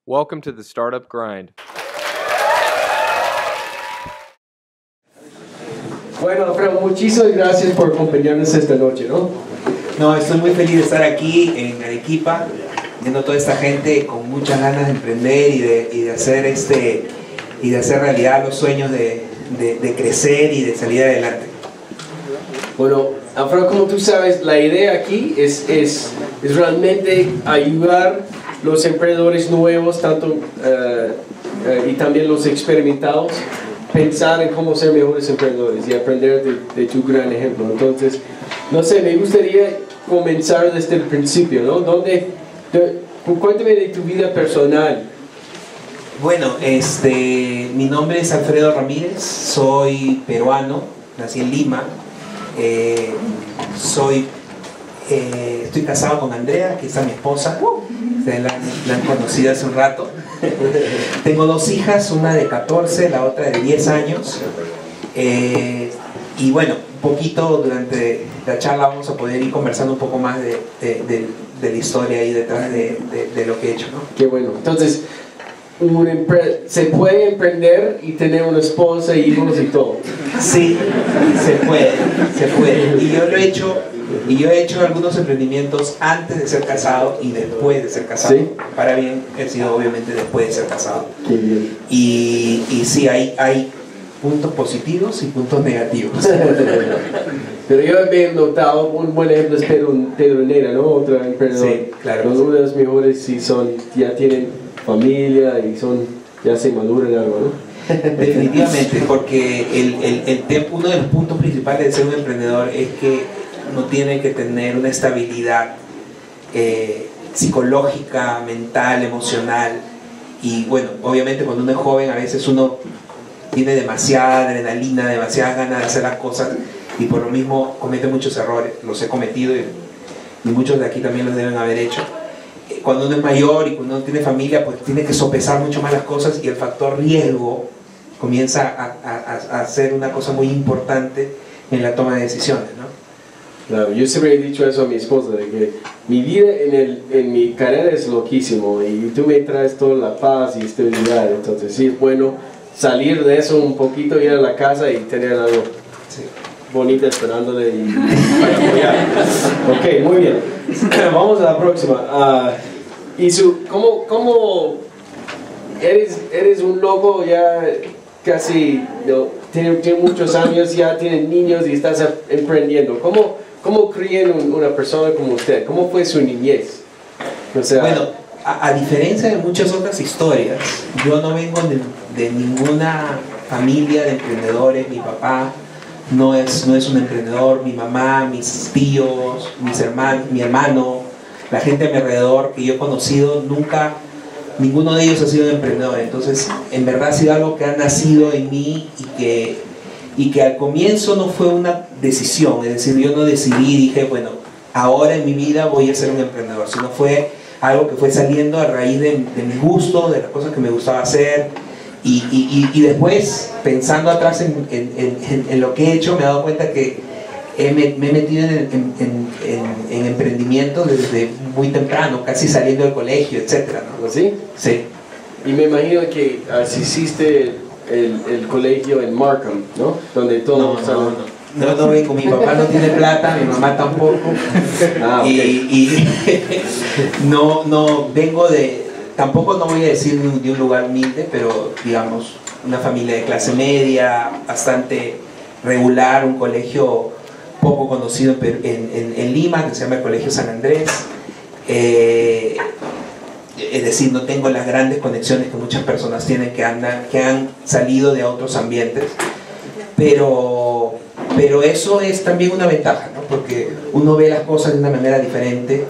Welcome to the Startup Grind. Bueno, Alfredo, muchísimas gracias por acompañarnos esta noche, ¿no? No, estoy muy feliz de estar aquí en Arequipa, viendo toda esta gente con muchas ganas de emprender y de hacer realidad los sueños de crecer y de salir adelante. Bueno, Alfredo, como tú sabes, la idea aquí es realmente ayudar a los emprendedores nuevos, tanto y también los experimentados, pensar en cómo ser mejores emprendedores y aprender de tu gran ejemplo. Entonces, no sé, me gustaría comenzar desde el principio, ¿no? Cuéntame de tu vida personal. Bueno, mi nombre es Alfredo Ramírez, soy peruano, nací en Lima, estoy casado con Andrea, que es mi esposa, ustedes la han conocido hace un rato. Tengo dos hijas, una de 14, la otra de 10 años. Y bueno, un poquito durante la charla vamos a poder ir conversando un poco más de la historia ahí detrás de lo que he hecho, ¿no? Qué bueno. Entonces, se puede emprender y tener una esposa, hijos y todo. Sí, se puede. Y yo he hecho algunos emprendimientos antes de ser casado y después de ser casado. ¿Sí? Para bien, he sido obviamente después de ser casado. Qué bien. Y sí, hay puntos positivos y puntos negativos. Pero yo he notado, un buen ejemplo es Pedro Nera, ¿no? Otra emprendedora. Sí, claro. Uno de los mejores sí ya tienen familia y ya se maduran algo, ¿no? Definitivamente, porque uno de los puntos principales de ser un emprendedor es que uno tiene que tener una estabilidad psicológica, mental, emocional. Y bueno, obviamente cuando uno es joven a veces uno tiene demasiada adrenalina, demasiadas ganas de hacer las cosas y por lo mismo comete muchos errores. Los he cometido y muchos de aquí también los deben haber hecho. Cuando uno es mayor y cuando uno tiene familia, pues tiene que sopesar mucho más las cosas y el factor riesgo comienza a ser una cosa muy importante en la toma de decisiones, ¿no? Claro, yo siempre he dicho eso a mi esposa, de que mi vida en mi carrera es loquísimo y tú me traes toda la paz y estabilidad, entonces sí es bueno salir de eso un poquito, ir a la casa y tener algo bonito esperándole y para apoyar. Ok, muy bien. Vamos a la próxima. ¿Cómo eres un loco ya casi, tiene muchos años, ya tienes niños y estás emprendiendo? ¿Cómo crían una persona como usted? ¿Cómo fue su niñez? O sea, bueno, a diferencia de muchas otras historias, yo no vengo de ninguna familia de emprendedores. Mi papá no es un emprendedor, mi mamá, mis tíos, mis hermanos, mi hermano, la gente a mi alrededor que yo he conocido, nunca, ninguno de ellos ha sido un emprendedor. Entonces, en verdad ha sido algo que ha nacido en mí y que al comienzo no fue una decisión, es decir, yo no decidí y dije, bueno, ahora en mi vida voy a ser un emprendedor, sino fue algo que fue saliendo a raíz de mi gusto, de las cosas que me gustaba hacer. Y después, pensando atrás en lo que he hecho, me he dado cuenta que me he metido en emprendimiento desde muy temprano, casi saliendo del colegio, etcétera, ¿no? ¿sí? Sí. Y me imagino que asististe el colegio en Markham, ¿no? Donde todos No vengo, mi papá no tiene plata, mi mamá tampoco. Okay. Y no vengo tampoco no voy a decir de un lugar humilde, pero digamos, una familia de clase media, bastante regular, un colegio poco conocido en Lima, que se llama el Colegio San Andrés. Es decir, no tengo las grandes conexiones que muchas personas tienen que han salido de otros ambientes, pero eso es también una ventaja, ¿no? Porque uno ve las cosas de una manera diferente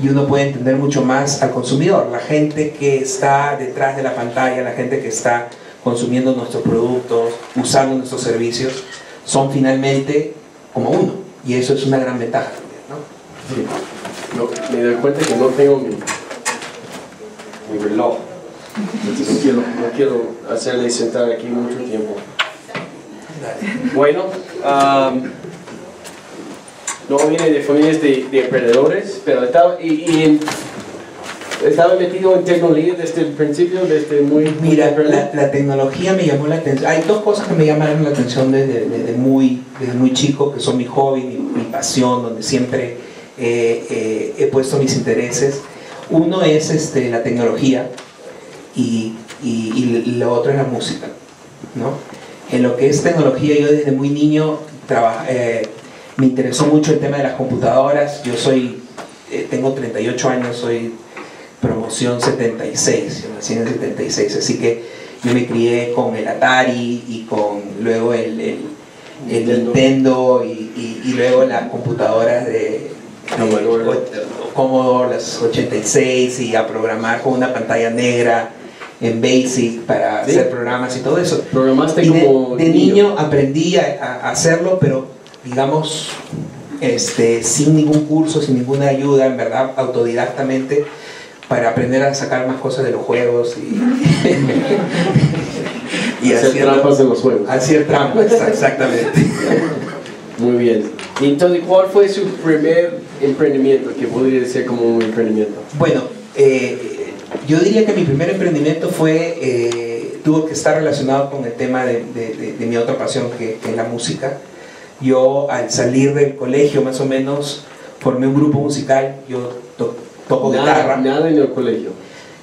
y uno puede entender mucho más al consumidor, la gente que está detrás de la pantalla, la gente que está consumiendo nuestros productos, usando nuestros servicios, son finalmente como uno, y eso es una gran ventaja también, ¿no? Sí. Me doy cuenta que no tengo mi reloj, entonces no quiero hacerle sentar aquí mucho tiempo. Bueno, no viene de familias de emprendedores, pero ¿Estaba metido en tecnología desde el principio, desde muy... Mira, la tecnología me llamó la atención. Hay dos cosas que me llamaron la atención desde muy chico, que son mi hobby, mi pasión, donde siempre he puesto mis intereses. Uno es la tecnología y lo otro es la música, ¿no? En lo que es tecnología, yo desde muy niño me interesó mucho el tema de las computadoras. Yo tengo 38 años, soy promoción 76, yo nací en el 76, así que yo me crié con el Atari y con luego el Nintendo y luego las computadoras de Commodore, las 86, y a programar con una pantalla negra en Basic para hacer programas y todo eso. ¿Programaste y como de niño aprendí a hacerlo, pero digamos sin ningún curso, sin ninguna ayuda, en verdad, autodidactamente, para aprender a sacar más cosas de los juegos y hacer trampas en los juegos. Hacer trampas, exactamente. Muy bien. Entonces, ¿cuál fue su primer emprendimiento, que podría ser como un emprendimiento? Bueno, yo diría que mi primer emprendimiento tuvo que estar relacionado con el tema de mi otra pasión, que es la música. Yo, al salir del colegio, más o menos, formé un grupo musical. Yo toco guitarra. ¿Nada en el colegio?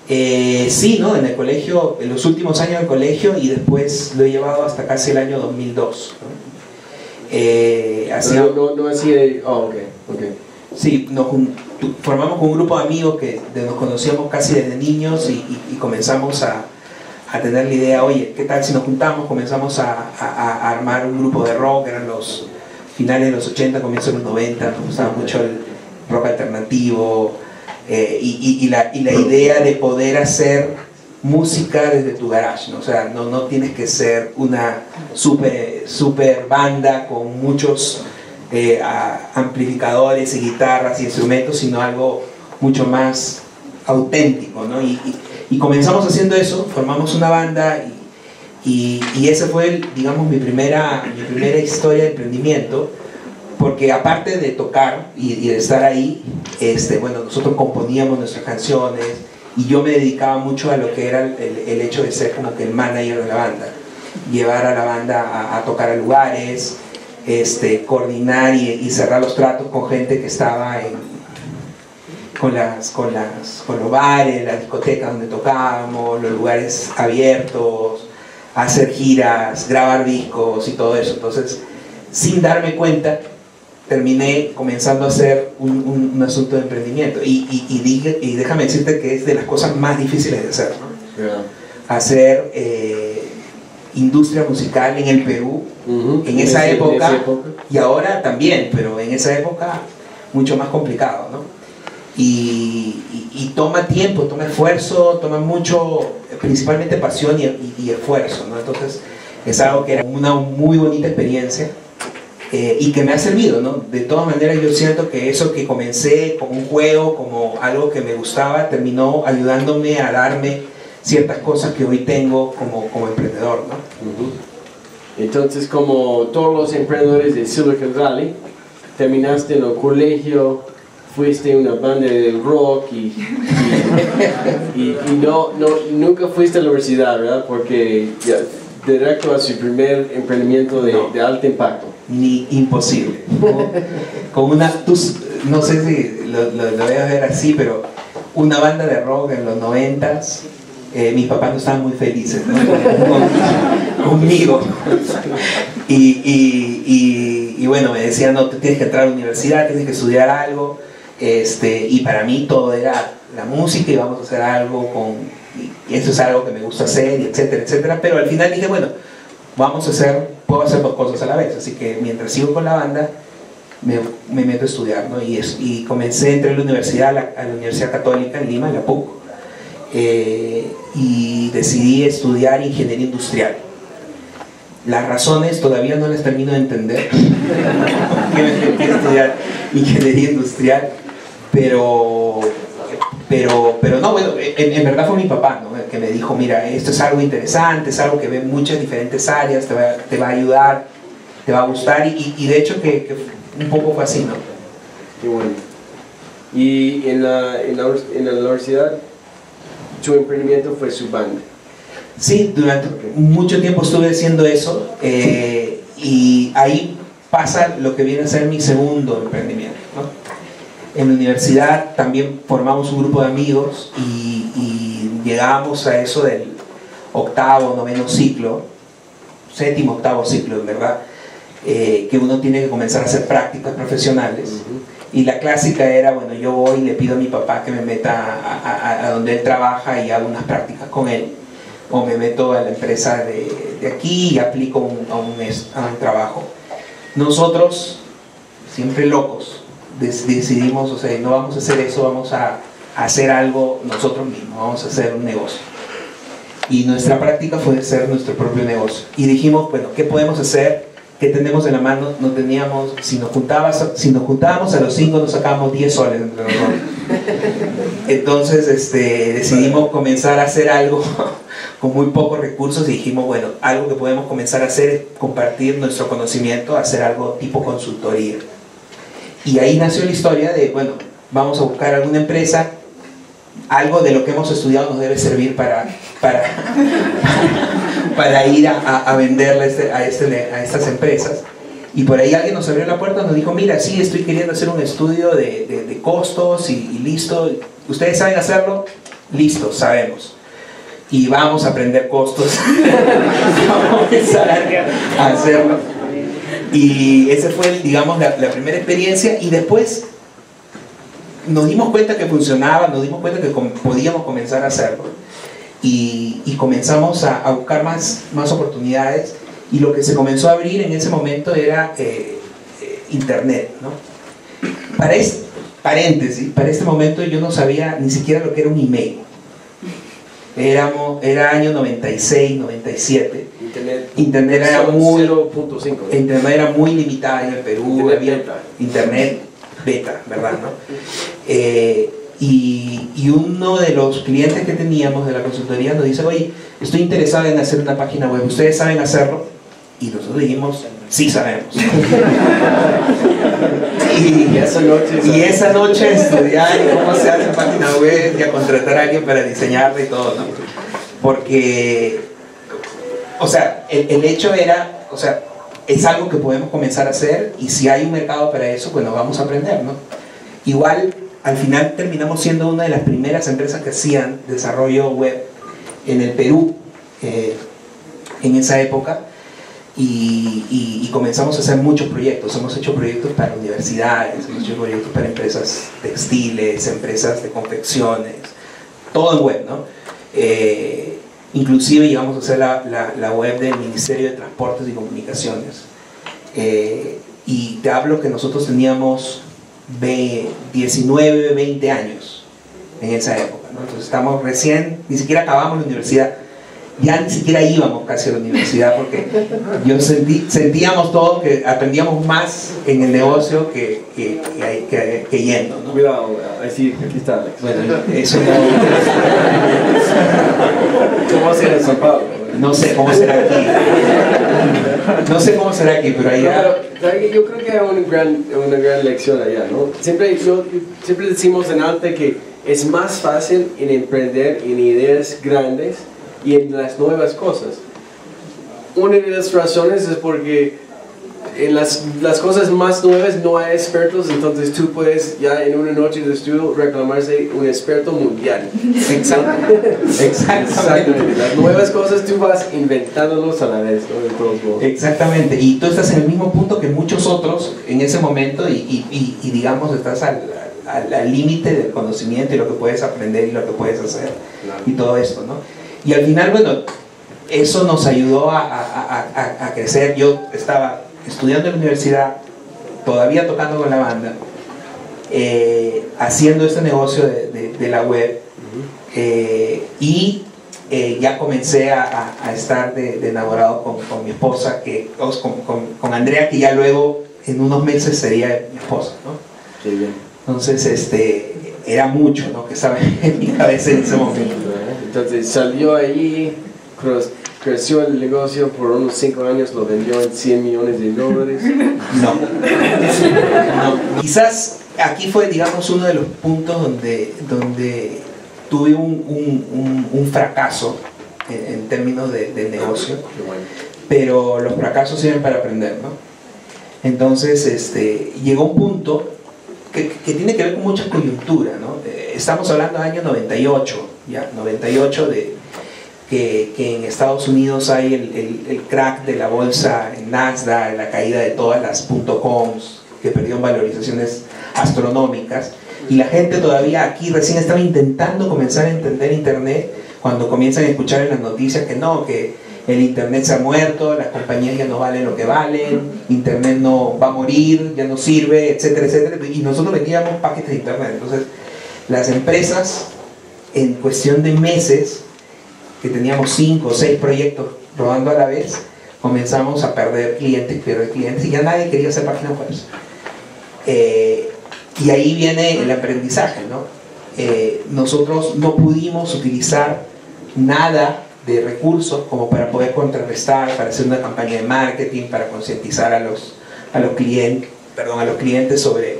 Sí, ¿no? En el colegio, en los últimos años del colegio, y después lo he llevado hasta casi el año 2002, ¿no? No hacía... Oh, ok. Sí, formamos un grupo de amigos que nos conocíamos casi desde niños y comenzamos a tener la idea, oye, ¿qué tal si nos juntamos? Comenzamos a armar un grupo de rock. Eran los finales de los 80, comienzos de los 90, nos gustaba mucho el rock alternativo, y la idea de poder hacer música desde tu garage, ¿no? O sea, no tienes que ser una super banda con muchos amplificadores y guitarras y instrumentos, sino algo mucho más auténtico, ¿no? Y comenzamos haciendo eso, formamos una banda y ese fue, digamos, mi primera historia de emprendimiento, porque aparte de tocar y de estar ahí, bueno, nosotros componíamos nuestras canciones y yo me dedicaba mucho a lo que era el hecho de ser como que el manager de la banda, llevar a la banda a tocar a lugares, coordinar y cerrar los tratos con gente que estaba con los bares, las discotecas donde tocábamos, los lugares abiertos, hacer giras, grabar discos y todo eso. Entonces, sin darme cuenta, terminé comenzando a hacer un asunto de emprendimiento, y déjame decirte que es de las cosas más difíciles de hacer, ¿no? Yeah. Hacer industria musical en el Perú, en esa época, y ahora también, pero en esa época mucho más complicado, ¿no? Y toma tiempo, toma esfuerzo, toma mucho, principalmente pasión y esfuerzo, ¿no? Entonces es algo que era una muy bonita experiencia, y que me ha servido, ¿no? De todas maneras, yo siento que eso que comencé como un juego, como algo que me gustaba, terminó ayudándome a darme ciertas cosas que hoy tengo como emprendedor, ¿no? Entonces, como todos los emprendedores de Silicon Valley, terminaste en el colegio, fuiste una banda de rock y nunca fuiste a la universidad, ¿verdad? Porque ya, directo a su primer emprendimiento de alto impacto. Ni imposible. No sé si lo voy a ver así, pero una banda de rock en los 90s, mis papás no estaban muy felices, ¿no? Conmigo. Y bueno, me decían, no, tú tienes que entrar a la universidad, tienes que estudiar algo, y para mí todo era la música, y vamos a hacer algo y eso es algo que me gusta hacer, y etcétera, etcétera. Pero al final dije, bueno, puedo hacer dos cosas a la vez, así que mientras sigo con la banda me meto a estudiar, ¿no? Y entré a la Universidad Católica en Lima, en la PUC, y decidí estudiar ingeniería industrial. Las razones todavía no las termino de entender porque me metí a estudiar ingeniería industrial, pero no, bueno, en verdad fue mi papá, ¿no? Que me dijo, mira, esto es algo interesante, es algo que ve muchas diferentes áreas, te va a ayudar, te va a gustar, y de hecho que un poco fue así, ¿no? Qué bueno. Y en la universidad, su emprendimiento fue su banda. Sí, durante mucho tiempo estuve haciendo eso y ahí pasa lo que viene a ser mi segundo emprendimiento, ¿no? En la universidad también formamos un grupo de amigos y llegábamos a eso del octavo, noveno ciclo, séptimo, octavo ciclo, en verdad, que uno tiene que comenzar a hacer prácticas profesionales. Y la clásica era, bueno, yo voy y le pido a mi papá que me meta a donde él trabaja y hago unas prácticas con él. O me meto a la empresa de aquí y aplico a un trabajo. Nosotros, siempre locos, decidimos, o sea, no vamos a hacer eso, vamos a hacer algo nosotros mismos, vamos a hacer un negocio. Y nuestra práctica fue hacer nuestro propio negocio. Y dijimos, bueno, ¿qué podemos hacer? ¿Qué tenemos en la mano? No teníamos, si nos juntábamos a los 5 nos sacábamos 10 soles entre nosotros. Entonces decidimos comenzar a hacer algo con muy pocos recursos y dijimos, bueno, algo que podemos comenzar a hacer es compartir nuestro conocimiento, hacer algo tipo consultoría. Y ahí nació la historia de, bueno, vamos a buscar alguna empresa, algo de lo que hemos estudiado nos debe servir para ir a venderle a estas empresas. Y por ahí alguien nos abrió la puerta y nos dijo, mira, sí, estoy queriendo hacer un estudio de costos y listo. ¿Ustedes saben hacerlo? Listo, sabemos. Y vamos a aprender costos. Vamos a empezar a hacerlo. Y esa fue, digamos, la primera experiencia. Y después nos dimos cuenta que funcionaba, nos dimos cuenta que podíamos comenzar a hacerlo. Y comenzamos a buscar más oportunidades. Y lo que se comenzó a abrir en ese momento era internet, ¿no? Paréntesis, para este momento yo no sabía ni siquiera lo que era un email. Era año 96, 97. Internet era muy 0.5. Internet era muy limitada en el Perú. Internet beta, ¿verdad? ¿No? Y uno de los clientes que teníamos de la consultoría nos dice, oye, estoy interesado en hacer una página web, ¿ustedes saben hacerlo? Y nosotros dijimos, sí sabemos. y esa noche estudiar cómo se hace página web y a contratar a alguien para diseñarla y todo, ¿no? Porque, o sea, el hecho era, o sea, es algo que podemos comenzar a hacer y si hay un mercado para eso, pues nos vamos a aprender, ¿no? Igual, al final terminamos siendo una de las primeras empresas que hacían desarrollo web en el Perú en esa época y comenzamos a hacer muchos proyectos. Hemos hecho proyectos para universidades, hemos hecho proyectos para empresas textiles, empresas de confecciones, todo en web, ¿no? Inclusive llegamos a hacer la web del Ministerio de Transportes y Comunicaciones. Y te hablo que nosotros teníamos 19, 20 años en esa época, ¿no? Entonces estamos recién, ni siquiera acabamos la universidad, ya ni siquiera íbamos casi a la universidad porque sentíamos todo que aprendíamos más en el negocio que yendo, ¿no? Cuidado, sí, aquí está Alex. Bueno, eso no... ¿Cómo será en San Pablo? No sé cómo será aquí. No sé cómo será aquí, pero allá... Yo creo que hay una gran lección allá, ¿no? Siempre decimos en Alte que es más fácil en emprender en ideas grandes y en las nuevas cosas. Una de las razones es porque en las cosas más nuevas no hay expertos, entonces tú puedes ya en una noche de estudio reclamarse un experto mundial. Exactamente. Las nuevas cosas tú vas inventándolos a la vez, ¿no? De todos modos. Exactamente, y tú estás en el mismo punto que muchos otros en ese momento y digamos estás al límite del conocimiento y lo que puedes aprender y lo que puedes hacer, claro. Y todo esto, ¿no? Y al final, bueno, eso nos ayudó a crecer. Yo estaba estudiando en la universidad, todavía tocando con la banda, haciendo este negocio de la web, y ya comencé a estar de enamorado con mi esposa, con Andrea, que ya luego en unos meses sería mi esposa, ¿no? Sí, bien. Entonces era mucho, ¿no?, que estaba en mi cabeza en ese momento. Entonces salió ahí, creció el negocio por unos 5 años, lo vendió en $100 millones. No. Quizás aquí fue, digamos, uno de los puntos donde tuve un fracaso en términos de negocio, pero los fracasos sirven para aprender, ¿no? Entonces llegó un punto que tiene que ver con mucha coyuntura, ¿no? Estamos hablando del año 98, ya, 98 que en Estados Unidos hay el crack de la bolsa en Nasdaq, la caída de todas las .coms que perdieron valorizaciones astronómicas, y la gente todavía aquí recién estaba intentando comenzar a entender Internet cuando comienzan a escuchar en las noticias que no, que el Internet se ha muerto, las compañías ya no valen lo que valen, Internet no va a morir, ya no sirve, etcétera, etcétera, y nosotros vendíamos paquetes de Internet. Entonces las empresas, en cuestión de meses, que teníamos 5 o 6 proyectos rodando a la vez, comenzamos a perder clientes, y ya nadie quería hacer páginas web. Y ahí viene el aprendizaje, ¿no? Nosotros no pudimos utilizar nada de recursos como para poder contrarrestar, para hacer una campaña de marketing, para concientizar a los clientes sobre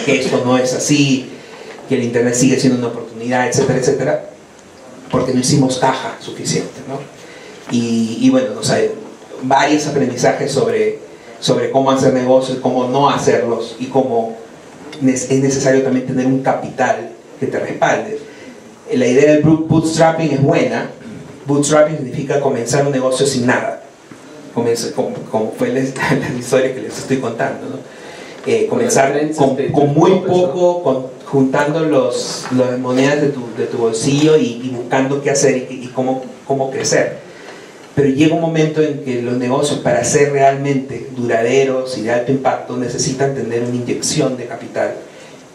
que esto no es así, que el Internet sigue siendo una oportunidad, etcétera, etcétera, porque no hicimos caja suficiente, ¿no? Y bueno, varios aprendizajes sobre cómo hacer negocios, cómo no hacerlos, y cómo es necesario también tener un capital que te respalde. La idea del bootstrapping es buena. Bootstrapping significa comenzar un negocio sin nada, como fue la historia que les estoy contando, ¿no? Comenzar con muy poco, juntando las monedas de tu bolsillo y buscando qué hacer y cómo crecer. Pero llega un momento en que los negocios, para ser realmente duraderos y de alto impacto, necesitan tener una inyección de capital,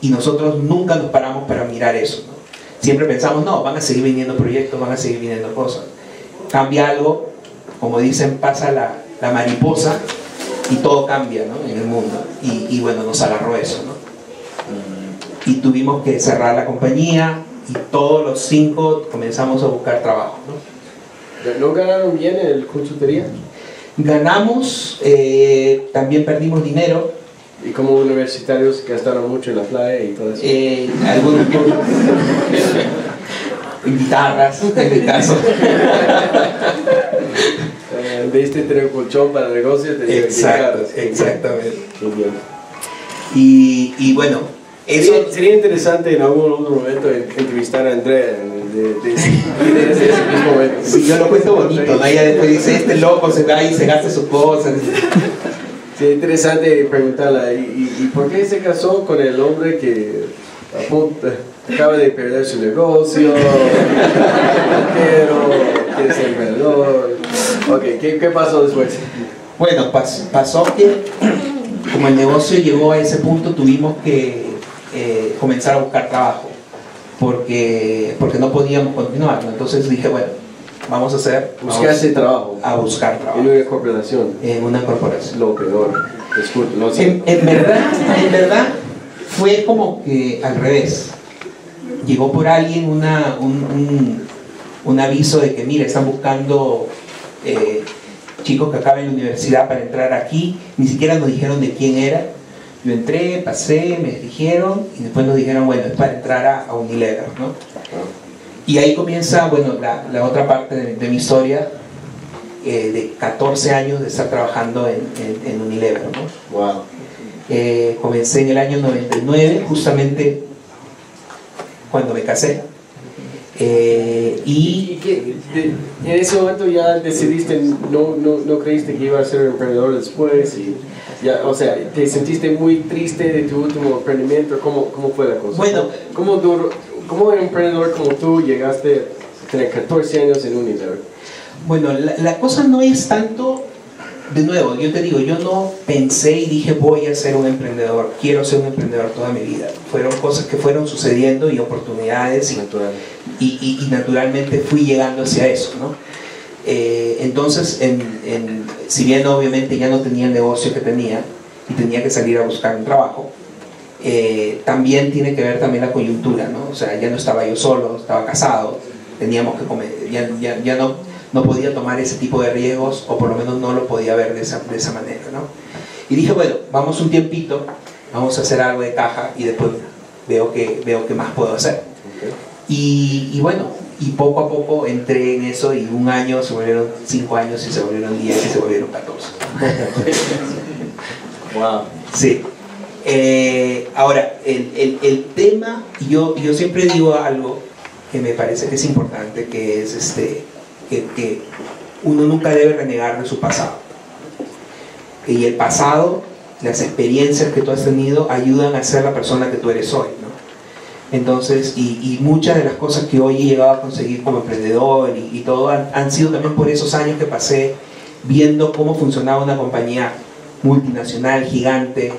y nosotros nunca nos paramos para mirar eso, ¿no? Siempre pensamos, no, van a seguir viniendo proyectos, van a seguir viniendo cosas. Cambia algo, como dicen, pasa la mariposa y todo cambia, ¿no? En el mundo. Y bueno, nos agarró eso, ¿no? Y tuvimos que cerrar la compañía, y todos los 5 comenzamos a buscar trabajo, ¿no? ¿No ganaron bien en el consultoría? Ganamos, también perdimos dinero. Y como universitarios gastaron mucho en la playa y todo eso. Algunos guitarras, en mi caso. En vez de tener colchón para negocios, tenían guitarras. Exactamente. Muy bien. Y bueno, eso sería interesante en algún otro momento entrevistar a Andrea de ese mismo momento. Si yo lo cuento bonito, ¿no? Ella después dice, este loco se va y se gasta sus cosas. Sí, interesante preguntarla, ¿y por qué se casó con el hombre que acaba de perder su negocio, que es emprendedor? Ok, ¿qué pasó después? Bueno, pasó que como el negocio llegó a ese punto, tuvimos que comenzar a buscar trabajo, porque no podíamos continuar, ¿no? Entonces dije, bueno, vamos a buscar trabajo en una corporación. En una corporación. Lo peor. Disculpe, no sé. En verdad fue como que al revés. Llegó por alguien un aviso de que, mira, están buscando chicos que acaben la universidad para entrar aquí. Ni siquiera nos dijeron de quién era. Yo entré, pasé, me dijeron, y después nos dijeron, bueno, es para entrar a Unilever, ¿no? Y ahí comienza, bueno, la otra parte de mi historia, de 14 años de estar trabajando en Unilever, ¿no? Wow. Comencé en el año 99, justamente cuando me casé. ¿Y en ese momento ya decidiste, no creíste que iba a ser emprendedor después? Ya, o sea, ¿te sentiste muy triste de tu último emprendimiento? ¿Cómo fue la cosa? Bueno, ¿Cómo emprendedor como tú llegaste a tener 14 años en Unilever? Bueno, la cosa no es tanto, de nuevo, yo te digo, yo no pensé y dije voy a ser un emprendedor, quiero ser un emprendedor toda mi vida. Fueron cosas que fueron sucediendo y oportunidades y naturalmente fui llegando hacia eso, ¿no? Entonces, si bien obviamente ya no tenía el negocio que tenía y tenía que salir a buscar un trabajo, también tiene que ver también la coyuntura, ¿no? O sea, ya no estaba yo solo, estaba casado, teníamos que comer, ya no podía tomar ese tipo de riesgos, o por lo menos no lo podía ver de esa manera, ¿no? Y dije, bueno, vamos un tiempito, vamos a hacer algo de caja y después veo qué más puedo hacer. Y bueno, y poco a poco entré en eso y un año se volvieron 5 años y se volvieron 10 y se volvieron 14. Wow. Sí. Ahora, el tema, yo siempre digo algo que me parece que es importante, que es que uno nunca debe renegar de su pasado. Y el pasado, las experiencias que tú has tenido ayudan a ser la persona que tú eres hoy, ¿no? Entonces, y muchas de las cosas que hoy he llegado a conseguir como emprendedor y todo han sido también por esos años que pasé viendo cómo funcionaba una compañía multinacional, gigante,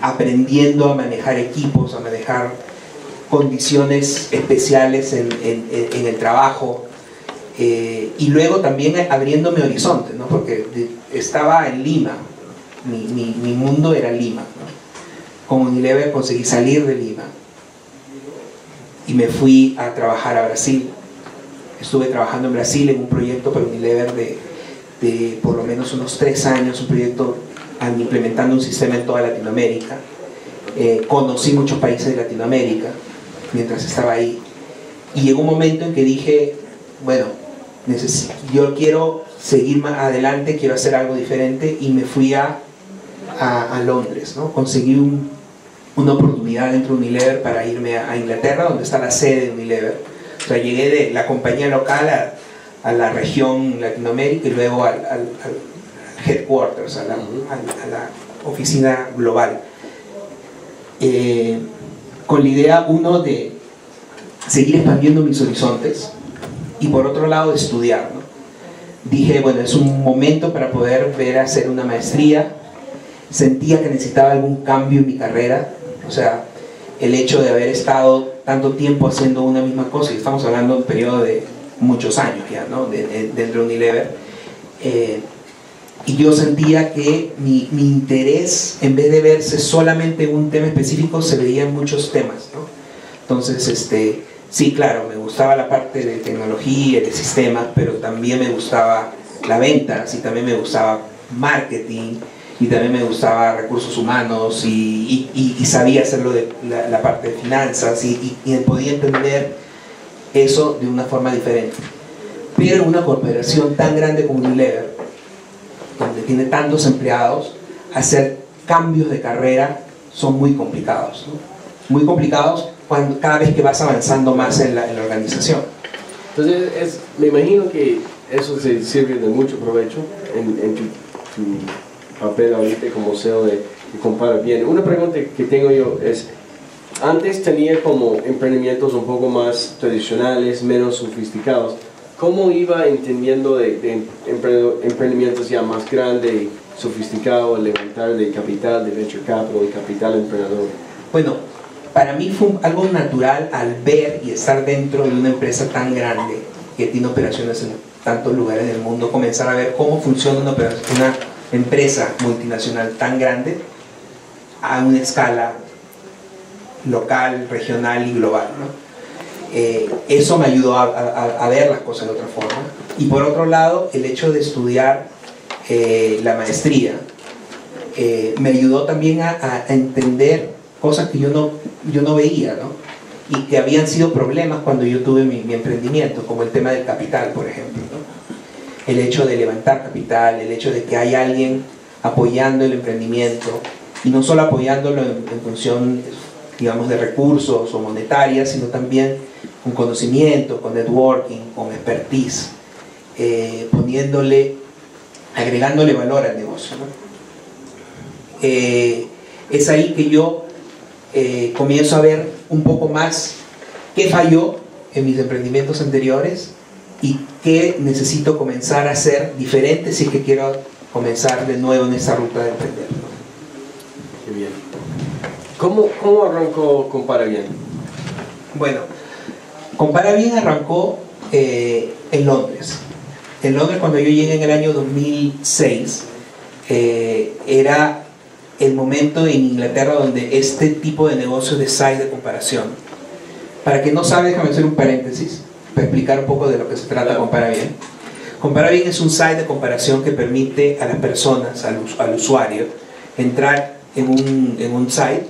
aprendiendo a manejar equipos, a manejar condiciones especiales en el trabajo, y luego también abriéndome horizontes, ¿no? Porque estaba en Lima, mi mundo era Lima, ¿no? Con Unilever conseguí salir de Lima y me fui a trabajar a Brasil. Estuve trabajando en Brasil en un proyecto para Unilever de por lo menos unos 3 años, un proyecto implementando un sistema en toda Latinoamérica. Conocí muchos países de Latinoamérica mientras estaba ahí, y llegó un momento en que dije, bueno, yo quiero seguir más adelante, quiero hacer algo diferente, y me fui a Londres, ¿no? Conseguí una oportunidad dentro de Unilever para irme a Inglaterra, donde está la sede de Unilever. O sea, llegué de la compañía local a la región Latinoamérica y luego al headquarters, a la oficina global, con la idea, uno, de seguir expandiendo mis horizontes y por otro lado de estudiar, ¿no? Dije, bueno, es un momento para poder ver hacer una maestría. Sentía que necesitaba algún cambio en mi carrera, o sea, el hecho de haber estado tanto tiempo haciendo una misma cosa, y estamos hablando de un periodo de muchos años ya, ¿no? Dentro de Unilever, y yo sentía que mi interés, en vez de verse solamente en un tema específico, se veía en muchos temas, ¿no? Entonces, sí, claro, me gustaba la parte de tecnología, de sistemas, pero también me gustaba la venta, y también me gustaba marketing, y también me gustaba recursos humanos, y sabía hacerlo de la parte de finanzas, y podía entender eso de una forma diferente. Pero en una corporación tan grande como Unilever, donde tiene tantos empleados, hacer cambios de carrera son muy complicados, ¿no? Muy complicados cada vez que vas avanzando más en la organización. Entonces, me imagino que eso se sirve de mucho provecho en tu papel ahorita como CEO de Compara Bien. Una pregunta que tengo yo es, antes tenía como emprendimientos un poco más tradicionales, menos sofisticados. ¿Cómo iba entendiendo de emprendimientos ya más grandes y sofisticados, levantar de capital, de venture capital y capital emprendedor? Bueno, para mí fue algo natural al ver y estar dentro de una empresa tan grande que tiene operaciones en tantos lugares del mundo, comenzar a ver cómo funciona una empresa multinacional tan grande a una escala local, regional y global, ¿no? Eso me ayudó a ver las cosas de otra forma. Y por otro lado, el hecho de estudiar la maestría me ayudó también a entender cosas que yo no veía, ¿no? Y que habían sido problemas cuando yo tuve mi emprendimiento, como el tema del capital, por ejemplo, ¿no? El hecho de levantar capital, el hecho de que hay alguien apoyando el emprendimiento, y no solo apoyándolo en función, digamos, de recursos o monetarias, sino también con conocimiento, con networking, con expertise, agregándole valor al negocio, ¿no? Es ahí que yo comienzo a ver un poco más qué falló en mis emprendimientos anteriores y qué necesito comenzar a hacer diferente si es que quiero comenzar de nuevo en esta ruta de emprender, ¿no? Qué bien. ¿Cómo arrancó Compara Bien? Bueno, Compara Bien arrancó en Londres. En Londres, cuando yo llegué en el año 2006, era el momento en Inglaterra donde este tipo de negocios de site de comparación, para que no sabe, déjame hacer un paréntesis para explicar un poco de lo que se trata Compara Bien. Compara Bien es un site de comparación que permite a las personas, al usuario, entrar en un site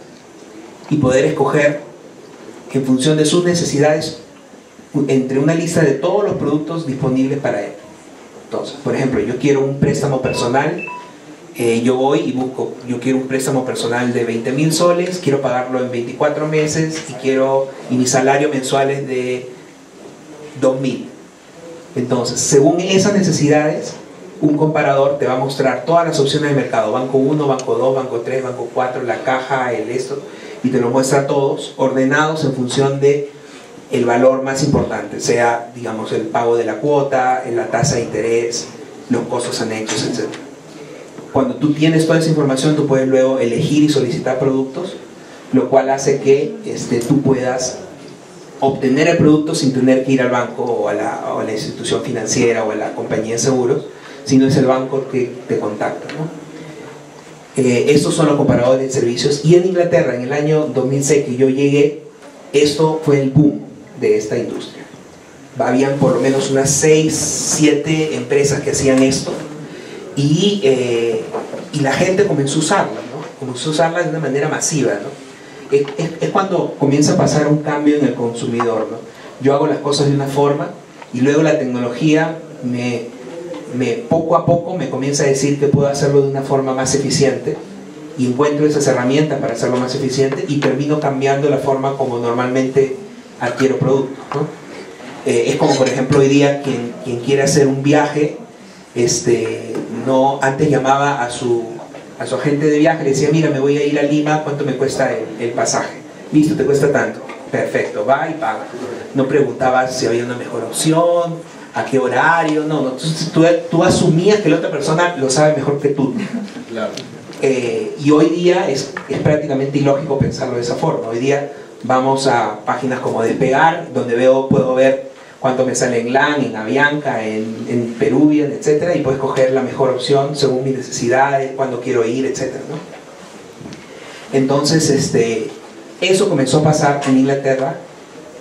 y poder escoger en función de sus necesidades entre una lista de todos los productos disponibles para él. Entonces, por ejemplo, yo quiero un préstamo personal, yo voy y busco, yo quiero un préstamo personal de 20.000 soles, quiero pagarlo en 24 meses y mi salario mensual es de 2.000. Entonces, según esas necesidades, un comparador te va a mostrar todas las opciones de mercado, banco 1, banco 2, banco 3, banco 4, la caja, y te lo muestra todos ordenados en función de el valor más importante, sea, digamos, el pago de la cuota, la tasa de interés, los costos anexos, etc. Cuando tú tienes toda esa información, tú puedes luego elegir y solicitar productos, lo cual hace que tú puedas obtener el producto sin tener que ir al banco o a la institución financiera o a la compañía de seguros, sino es el banco que te contacta, ¿no? Estos son los comparadores de servicios. Y en Inglaterra, en el año 2006 que yo llegué, esto fue el boom de esta industria. Habían por lo menos unas 6, 7 empresas que hacían esto, y la gente comenzó a usarla, ¿no? Comenzó a usarla de una manera masiva, ¿no? Es cuando comienza a pasar un cambio en el consumidor, ¿no? Yo hago las cosas de una forma y luego la tecnología poco a poco me comienza a decir que puedo hacerlo de una forma más eficiente, y encuentro esas herramientas para hacerlo más eficiente y termino cambiando la forma como normalmente adquiero productos, ¿no? Es como, por ejemplo, hoy día quien quiere hacer un viaje, antes llamaba a su agente de viaje, le decía: mira, me voy a ir a Lima, ¿cuánto me cuesta el pasaje? Listo, te cuesta tanto. Perfecto, va y paga. No preguntaba si había una mejor opción, a qué horario, no. Entonces, tú asumías que la otra persona lo sabe mejor que tú. Claro. Y hoy día es prácticamente ilógico pensarlo de esa forma. Hoy día vamos a páginas como Despegar, donde puedo ver cuánto me sale en LAN, en Avianca, en Peruvian, etc. Y puedo escoger la mejor opción según mis necesidades, cuándo quiero ir, etc., ¿no? Entonces, eso comenzó a pasar en Inglaterra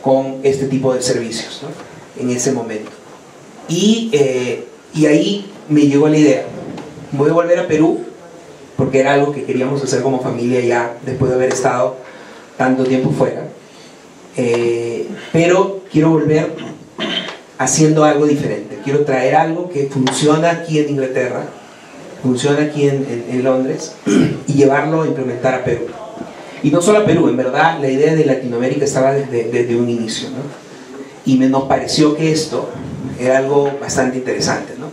con este tipo de servicios, ¿no? En ese momento. Y ahí me llegó la idea: voy a volver a Perú, porque era algo que queríamos hacer como familia ya después de haber estado tanto tiempo fuera, pero quiero volver haciendo algo diferente. Quiero traer algo que funciona aquí en Inglaterra, funciona aquí en Londres, y llevarlo a implementar a Perú. Y no solo a Perú, en verdad la idea de Latinoamérica estaba desde un inicio, ¿no? Y nos pareció que esto era algo bastante interesante, ¿no?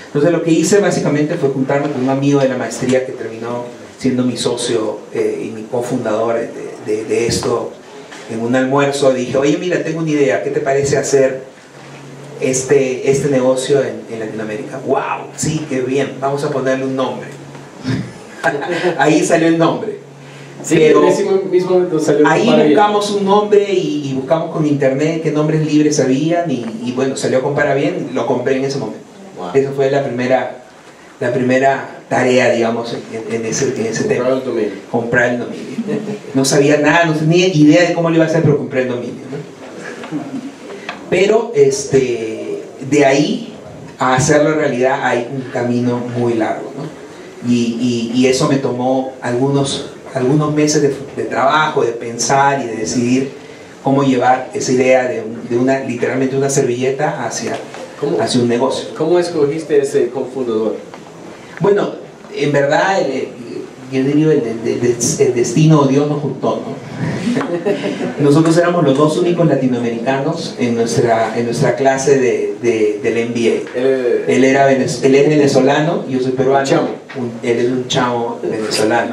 Entonces lo que hice básicamente fue juntarme con un amigo de la maestría que terminó siendo mi socio y mi cofundador de esto. En un almuerzo dije: oye, mira, tengo una idea, ¿qué te parece hacer este negocio en Latinoamérica? ¡Wow! Sí, qué bien, vamos a ponerle un nombre. Ahí salió el nombre. Sí, pero en ese mismo momento salió ahí buscamos un nombre y buscamos con internet qué nombres libres habían, y bueno, salió Comparabien, lo compré en ese momento. Wow. Esa fue la primera tarea, digamos, en ese tema. Comprar el dominio. No sabía nada, no tenía idea de cómo lo iba a hacer, pero compré el dominio, ¿no? Pero de ahí a hacerlo realidad hay un camino muy largo, ¿no? Y eso me tomó algunos meses de trabajo, de pensar y de decidir cómo llevar esa idea de literalmente una servilleta hacia un negocio. ¿Cómo escogiste ese cofundador? Bueno, en verdad, yo diría el destino o Dios nos juntó, ¿no? Nosotros éramos los dos únicos latinoamericanos en nuestra clase del MBA. Él es venezolano, yo soy peruano. Él es un chamo venezolano,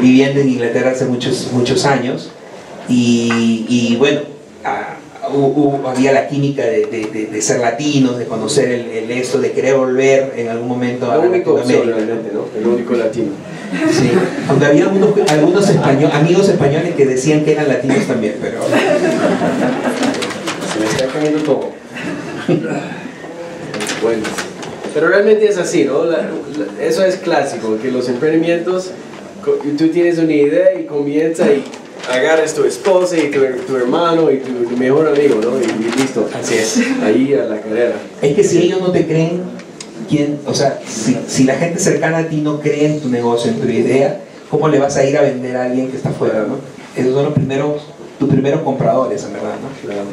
viviendo en Inglaterra hace muchos años, y bueno, había la química de ser latinos, de conocer esto, de querer volver en algún momento a Latinoamérica, ¿no? El único latino. Sí, aunque había algunos amigos españoles que decían que eran latinos también, pero se me está cayendo todo. Bueno, pero realmente es así, ¿no? Eso es clásico, que los emprendimientos, tú tienes una idea y comienza y agarras tu esposa y tu hermano y tu mejor amigo, ¿no? Y listo. Así es. Ahí a la carrera. Es que si ellos no te creen, o sea, si la gente cercana a ti no cree en tu negocio, en tu idea, ¿cómo le vas a ir a vender a alguien que está afuera, ¿no? Esos son tus primeros compradores, en verdad, ¿no? Claro.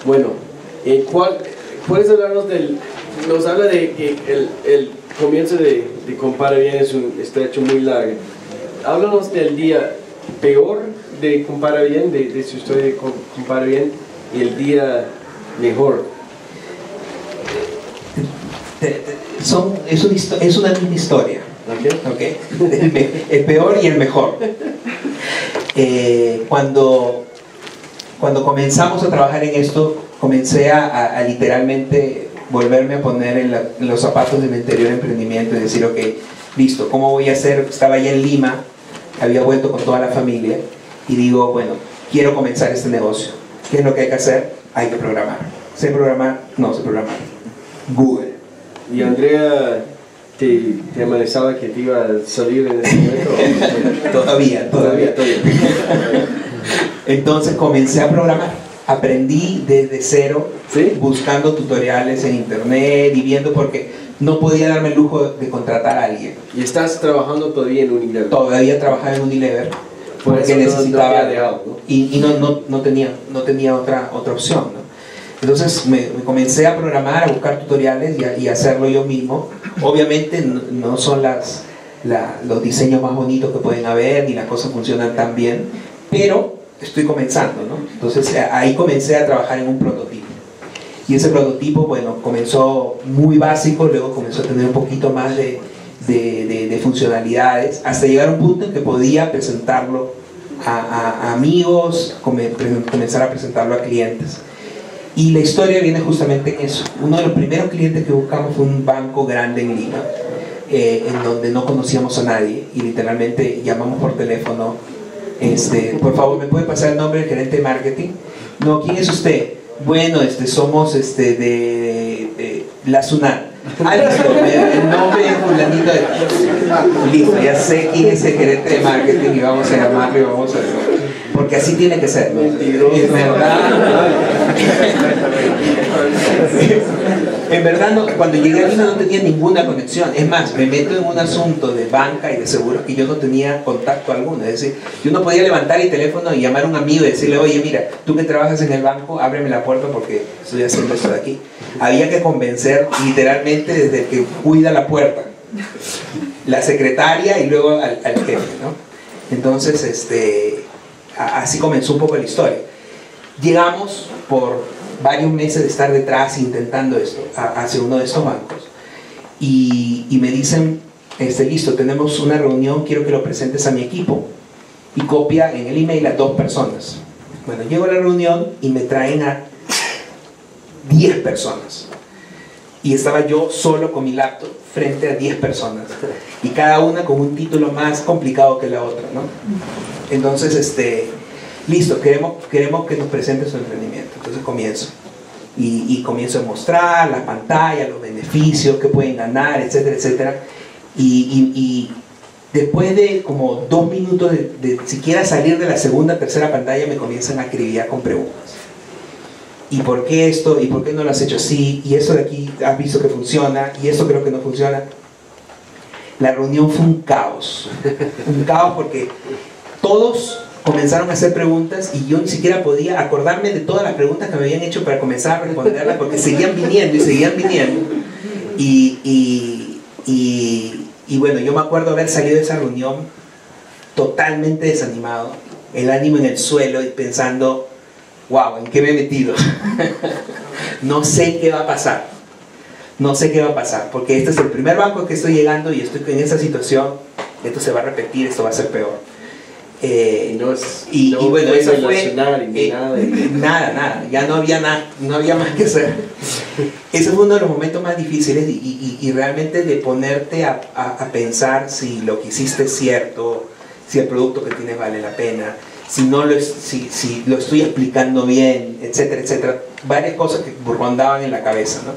Bueno, ¿puedes hablarnos nos habla de que el comienzo de Compara Bien está hecho muy largo. Háblanos del día peor de Compara Bien, de su historia de Compara Bien, y el día mejor. Es una misma historia. Okay. El peor y el mejor. Cuando comenzamos a trabajar en esto, comencé a literalmente volverme a poner en los zapatos de mi anterior emprendimiento y decir, ok, listo, ¿cómo voy a hacer? Estaba ya en Lima, había vuelto con toda la familia y digo, bueno, quiero comenzar este negocio. ¿Qué es lo que hay que hacer? Hay que programar. ¿Sé programar? No sé programar. Google. ¿Y Andrea te amenazaba que te iba a salir en ese momento? Todavía. Entonces comencé a programar. Aprendí desde cero, ¿sí? Buscando tutoriales en internet y viendo, porque no podía darme el lujo de contratar a alguien. ¿Y estás trabajando todavía en Unilever? Todavía trabajaba en Unilever. Por porque eso necesitaba, no dejado, ¿no? Y no tenía otra opción, ¿no? Entonces me comencé a programar, a buscar tutoriales y a hacerlo yo mismo. Obviamente no son los diseños más bonitos que pueden haber, ni las cosas funcionan tan bien, pero estoy comenzando, ¿no? Entonces ahí comencé a trabajar en un prototipo. Y ese prototipo, bueno, comenzó muy básico, luego comenzó a tener un poquito más de funcionalidades, hasta llegar a un punto en que podía presentarlo a amigos, comenzar a presentarlo a clientes. Y la historia viene justamente en eso. Uno de los primeros clientes que buscamos fue un banco grande en Lima, en donde no conocíamos a nadie, y literalmente llamamos por teléfono. Por favor, ¿me puede pasar el nombre del gerente de marketing? No, ¿quién es usted? Bueno, somos de la SUNAT. Ah, listo, el nombre es fulanito de... Listo, ya sé quién es el gerente de marketing y vamos a llamarlo y vamos a... Porque así tiene que ser, ¿no? En verdad... En verdad, cuando llegué a Lima no tenía ninguna conexión. Es más, me meto en un asunto de banca y de seguros que yo no tenía contacto alguno. Es decir, yo no podía levantar el teléfono y llamar a un amigo y decirle, oye, mira, tú que trabajas en el banco, ábreme la puerta porque estoy haciendo esto de aquí. Había que convencer literalmente desde el que cuida la puerta, la secretaria y luego al jefe, ¿no? Entonces, así comenzó un poco la historia. Llegamos por varios meses de estar detrás intentando esto hacia uno de estos bancos y me dicen, listo, tenemos una reunión, quiero que lo presentes a mi equipo, y copia en el email a 2 personas. Bueno, llego a la reunión y me traen a 10 personas y estaba yo solo con mi laptop frente a 10 personas y cada una con un título más complicado que la otra, ¿no? Entonces, listo, queremos que nos presentes su emprendimiento. Entonces comienzo y comienzo a mostrar las pantallas, los beneficios que pueden ganar, etcétera, etcétera. Y después de como 2 minutos de siquiera salir de la segunda, tercera pantalla, me comienzan a acribillar con preguntas. ¿Y por qué esto? ¿Y por qué no lo has hecho así? ¿Y eso de aquí has visto que funciona? ¿Y esto creo que no funciona? La reunión fue un caos. Un caos porque todos comenzaron a hacer preguntas y yo ni siquiera podía acordarme de todas las preguntas que me habían hecho para comenzar a responderlas, porque seguían viniendo y seguían viniendo. Y bueno, yo me acuerdo haber salido de esa reunión totalmente desanimado, el ánimo en el suelo y pensando, wow, ¿en qué me he metido? No sé qué va a pasar. No sé qué va a pasar, porque este es el primer banco al que estoy llegando y estoy en esa situación. Esto se va a repetir, esto va a ser peor. Y bueno, eso fue nada, ya no había más que hacer. Ese fue uno de los momentos más difíciles y realmente de ponerte a pensar si lo que hiciste es cierto, si el producto que tienes vale la pena, si lo estoy explicando bien, etcétera, etcétera. Varias cosas que rondaban en la cabeza, ¿no?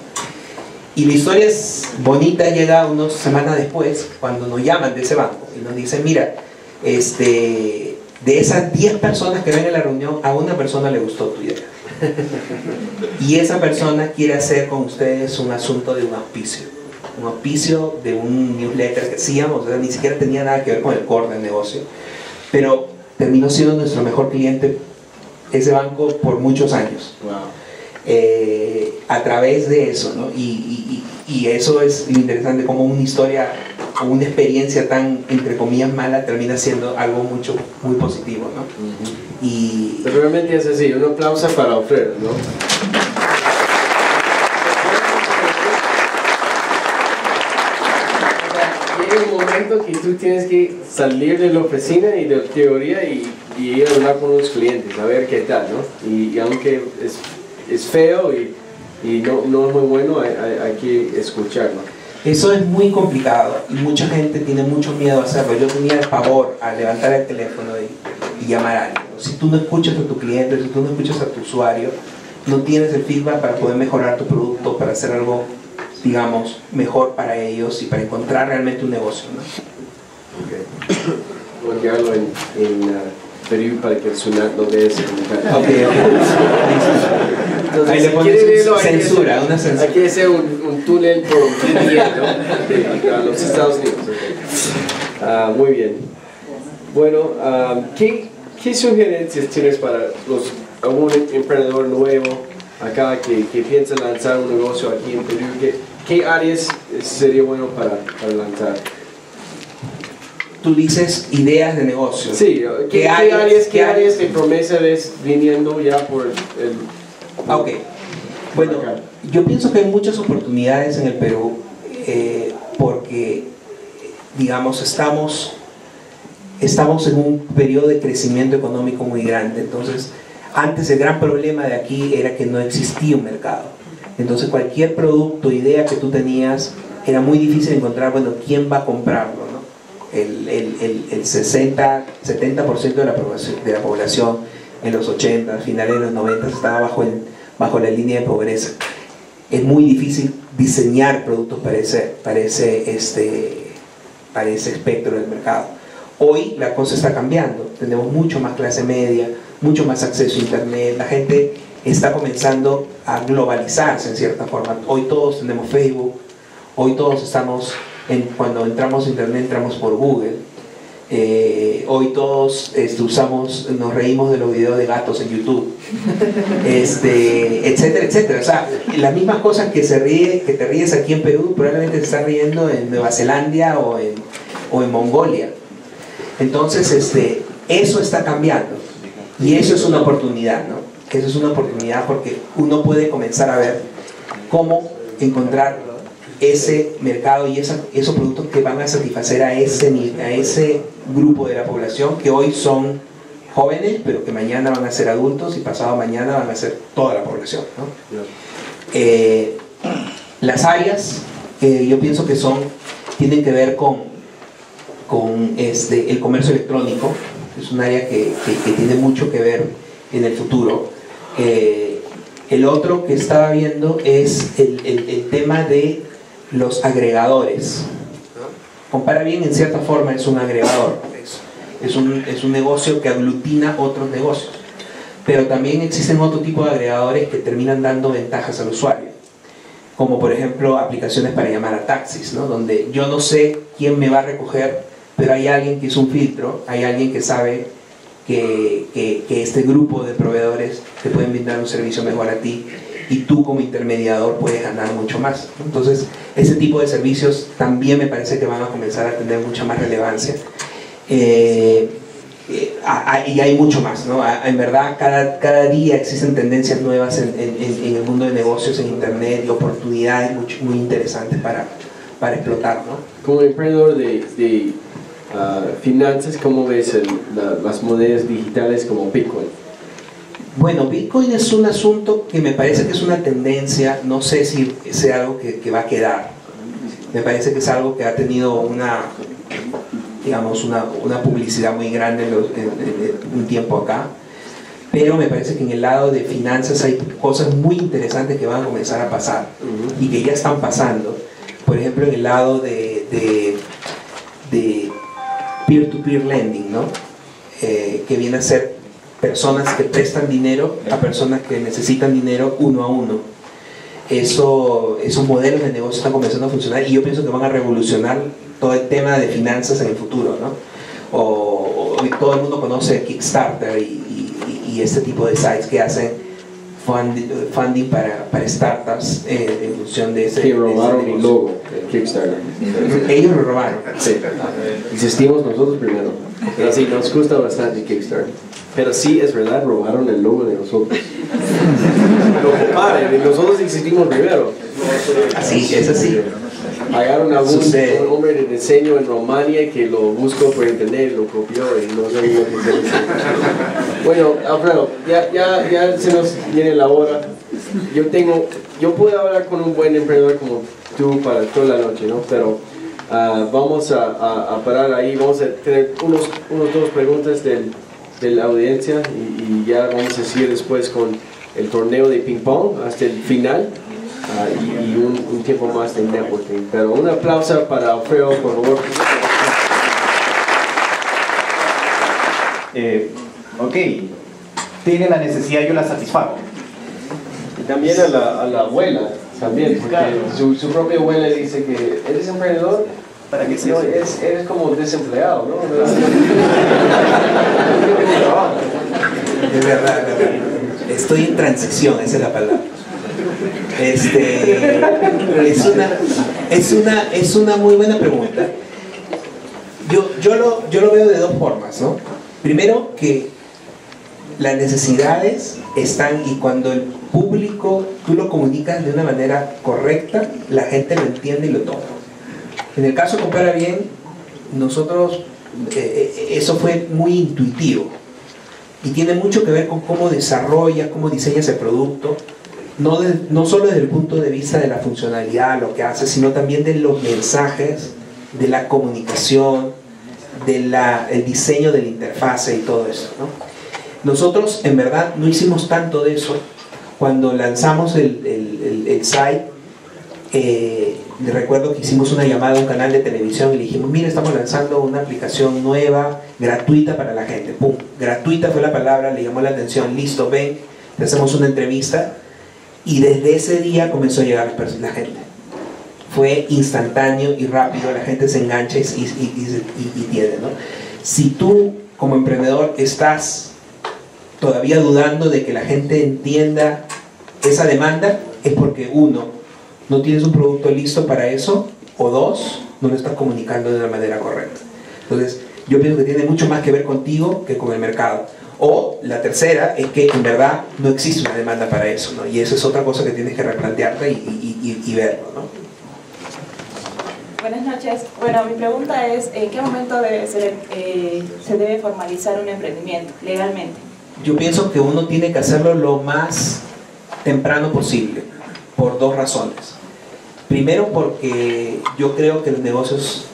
Y la historia es bonita, llega unas semanas después, cuando nos llaman de ese banco y nos dicen, mira, de esas 10 personas que ven en la reunión, a una persona le gustó tu idea. Y esa persona quiere hacer con ustedes un asunto de un auspicio de un newsletter que hacíamos, o sea, ni siquiera tenía nada que ver con el core del negocio, pero terminó siendo nuestro mejor cliente ese banco por muchos años. Wow. A través de eso, ¿no? Y eso es lo interesante, como una historia o una experiencia tan, entre comillas, mala termina siendo algo muy positivo, ¿no? Y Pero realmente es así, un aplauso para Alfredo, ¿no? Llega un momento que tú tienes que salir de la oficina y de la teoría y ir a hablar con los clientes, a ver qué tal, ¿no? Y aunque es feo y no es muy bueno, hay que escucharlo. eso es muy complicado y mucha gente tiene mucho miedo a hacerlo. Yo tenía el pavor a levantar el teléfono y llamar a alguien. Si tú no escuchas a tu cliente, si tú no escuchas a tu usuario, no tienes el feedback para poder mejorar tu producto, para hacer algo, digamos, mejor para ellos y para encontrar realmente un negocio, ¿no? Okay. Voy a enviarlo en Perú para que el Sunat lo vea ese comentario. Okay. Entonces, Ahí le si pones quiere verlo, una censura. Hay que hacer un túnel por VPN, ¿no? A los Estados Unidos. Okay. Muy bien. Bueno, ¿qué sugerencias tienes para algún emprendedor nuevo acá que piensa lanzar un negocio aquí en Perú? ¿Qué áreas sería bueno para lanzar? Tú dices ideas de negocio. Sí, ¿qué áreas de promesa ves viniendo ya por el... Ok, bueno, yo pienso que hay muchas oportunidades en el Perú porque, digamos, estamos en un periodo de crecimiento económico muy grande. Entonces, antes el gran problema de aquí era que no existía un mercado. Entonces, cualquier producto, idea que tú tenías, era muy difícil encontrar, bueno, ¿quién va a comprarlo, no? El 60, 70% de la población en los 80, finales de los 90 estaba bajo la línea de pobreza. Es muy difícil diseñar productos para ese espectro del mercado. Hoy la cosa está cambiando, tenemos mucho más clase media, mucho más acceso a internet, la gente está comenzando a globalizarse en cierta forma. Hoy todos tenemos Facebook, hoy todos estamos, cuando entramos a internet entramos por Google. Hoy todos nos reímos de los videos de gatos en YouTube, etcétera, etcétera. O sea, las mismas cosas que te ríes aquí en Perú, probablemente te estás riendo en Nueva Zelanda o en Mongolia. Entonces, eso está cambiando y eso es una oportunidad, ¿no? Eso es una oportunidad porque uno puede comenzar a ver cómo encontrar ese mercado y esos productos que van a satisfacer a ese grupo de la población que hoy son jóvenes, pero que mañana van a ser adultos y pasado mañana van a ser toda la población, ¿no? Las áreas, yo pienso que tienen que ver con el comercio electrónico. Es un área que tiene mucho que ver en el futuro. El otro que estaba viendo es el tema de los agregadores. Compara bien, en cierta forma es un agregador, es un negocio que aglutina otros negocios, pero también existen otro tipo de agregadores que terminan dando ventajas al usuario, como por ejemplo aplicaciones para llamar a taxis, ¿no? Donde yo no sé quién me va a recoger, pero hay alguien que hizo un filtro, hay alguien que sabe que este grupo de proveedores te pueden brindar un servicio mejor a ti y tú como intermediador puedes ganar mucho más. Entonces, ese tipo de servicios también me parece que van a comenzar a tener mucha más relevancia. Y hay mucho más, ¿no? En verdad, cada día existen tendencias nuevas en el mundo de negocios, en internet, y oportunidades muy interesantes para explotar, ¿no? Como emprendedor de finanzas, ¿cómo ves las monedas digitales como Bitcoin? Bueno, Bitcoin es un asunto que me parece que es una tendencia, no sé si sea algo que va a quedar. Me parece que es algo que ha tenido una publicidad muy grande en un tiempo acá, pero me parece que en el lado de finanzas hay cosas muy interesantes que van a comenzar a pasar y que ya están pasando. Por ejemplo, en el lado de peer-to-peer lending, ¿no? Que viene a ser personas que prestan dinero a personas que necesitan dinero uno a uno. Esos modelos de negocio están comenzando a funcionar y yo pienso que van a revolucionar todo el tema de finanzas en el futuro, ¿no? Hoy todo el mundo conoce Kickstarter y este tipo de sites que hacen funding para startups en función de ese. Que robaron mi negocio. logo de Kickstarter. Ellos lo robaron. Sí. Insistimos nosotros primero. Pero sí, nos gusta bastante Kickstarter. Pero sí, es verdad, robaron el logo de nosotros. Lo comparen, y nosotros insistimos primero. Así, es así. Pagaron a un Sucede. hombre de diseño en Rumania que lo buscó por internet, lo copió y no sabía qué hacer. Bueno, Alfredo, ya se nos viene la hora. Yo puedo hablar con un buen emprendedor como tú para toda la noche, ¿no? Pero vamos a parar ahí, vamos a tener unos dos preguntas de la audiencia y ya vamos a seguir después con el torneo de ping pong hasta el final. Y un tiempo más de networking. Pero un aplauso para Alfredo, por favor. Ok, tiene la necesidad, yo la satisfago. Y también a la abuela, también, porque su propia abuela dice que eres emprendedor. ¿Para qué No, eres como desempleado, ¿no? Es verdad, es verdad. Estoy en transición, esa es la palabra. Es una muy buena pregunta. Yo lo veo de dos formas, ¿no? Primero, que las necesidades están y cuando el público tú lo comunicas de una manera correcta, la gente lo entiende y lo toma. En el caso de Compara Bien, nosotros eso fue muy intuitivo y tiene mucho que ver con cómo desarrollas, cómo diseñas el producto. No solo desde el punto de vista de la funcionalidad, lo que hace, sino también de los mensajes, de la comunicación, del diseño de la interfase y todo eso, ¿no? Nosotros en verdad no hicimos tanto de eso. Cuando lanzamos el site, recuerdo que hicimos una llamada a un canal de televisión y le dijimos, mira, estamos lanzando una aplicación nueva, gratuita para la gente. ¡Pum! Gratuita fue la palabra, le llamó la atención, listo, ven, le hacemos una entrevista. Y desde ese día comenzó a llegar la gente. Fue instantáneo y rápido, la gente se engancha y tiene, ¿no? Si tú como emprendedor estás todavía dudando de que la gente entienda esa demanda, es porque uno, no tienes un producto listo para eso, o dos, no lo estás comunicando de una manera correcta. Entonces, yo pienso que tiene mucho más que ver contigo que con el mercado. O la tercera es que en verdad no existe una demanda para eso, ¿no? Y eso es otra cosa que tienes que replantearte y verlo, ¿no? Buenas noches. Bueno, mi pregunta es, ¿en qué momento se debe formalizar un emprendimiento legalmente? Yo pienso que uno tiene que hacerlo lo más temprano posible, por dos razones. Primero, porque yo creo que los negocios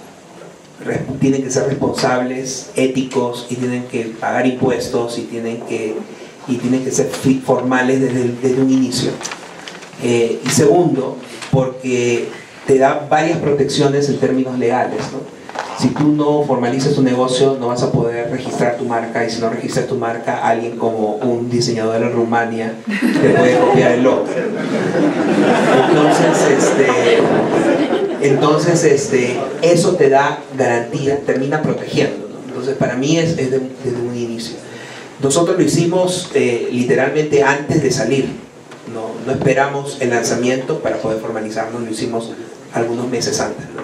tienen que ser responsables, éticos, y tienen que pagar impuestos y tienen que ser formales desde un inicio. Y segundo, porque te da varias protecciones en términos legales, ¿no? Si tú no formalizas tu negocio, no vas a poder registrar tu marca, y si no registras tu marca, alguien como un diseñador en Rumania te puede copiar el logo. Entonces, eso te da garantía, termina protegiendo, ¿no? Entonces, para mí es desde un inicio. Nosotros lo hicimos literalmente antes de salir. No esperamos el lanzamiento para poder formalizarnos, lo hicimos algunos meses antes, ¿no?